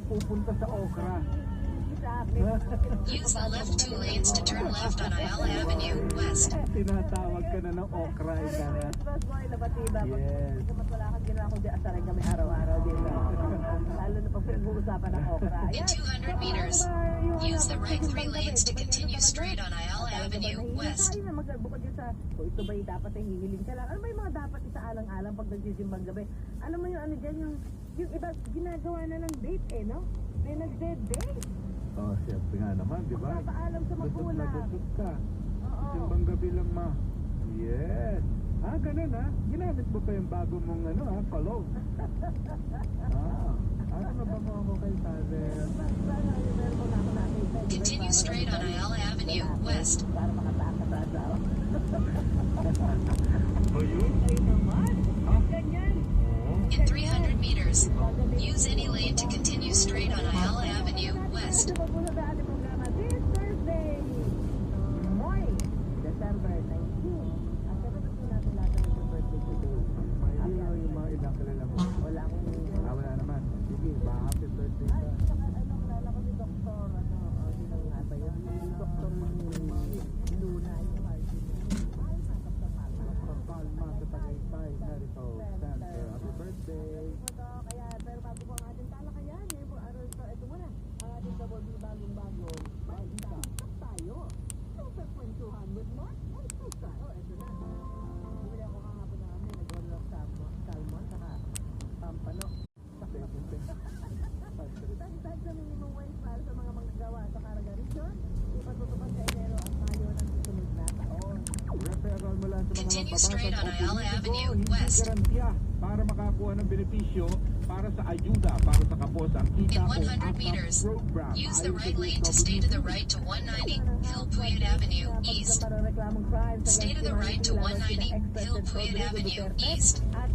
pupunta sa Okra. Use the left 2 lanes to turn left on Ayala Avenue West. Tinatawag ka na ng Okra. Yes. Mas wala kang ginawa kundi asarin kami araw-araw dito. Lalo na pag pinag-uusapan ng okra. In 200 meters, use the right 3 lanes to continue straight on Ayala Avenue West. Ayun na, bukod yun sa, kung ito ba yung dapat ay hihiling ka lang. Ano ba yung mga dapat isaalang-alang pag nagsisimbang gabi? Alam mo yung ano dyan, yung iba ginagawa na ng date eh, no? May nagde-date. Oh, syempre nga naman, di ba? Paalam sa magulang. Dudot ka. Oo. Simbang gabi lang, ma. Yes. Ah, ganun ha. Ginamit mo pa yung bago mong ano ha, follow. Ano na ba mo ako kay Father? Continue straight on Ayala Avenue West. Para makatakas-asaw. O yun? Ayun naman. Ganyan. In 300 meters, use any lane to continue straight on Ayala Avenue West. Ito po sa ating programa this Thursday. Moy, December 19. Ang sabi ko natin lahat ng yung birthday today. Yung mga ilang kilala mo. Wala akong... Wala naman. Sige, happy birthday Ay, ka. kilala ko si Doktor, sino nga ba yun? Si Doktor Luna, yung heart niya. Ay, nasap sa palma. Dr. Palma sa Tagaytay Medical Center. Happy birthday. Kaya, pero bago po ang ating talakayan, ito muna, ang ating bagong-bago. Stop tayo. Super kwentuhan with Mark and Susan. Ito na. Bumili ako kahapon na nag-order of salmon, saka pampano. Dagdag sa minimum wage para sa mga manggagawa sa Caraga Region, ipatutupad sa Enero at Mayo ng susunod na taon. Referral mo lang sa mga Continue magpapasok straight on o Ayala politiko, Avenue hindi West. garantiya para makakuha ng benepisyo para sa ayuda para sa kapos ang kita In o 100 AKAP meters, program. use the Ayon sa right lane to stay to the DSWD. right to 190 Hill Puyat Avenue East. Stay to the right to 190 Hill Puyat Avenue East. At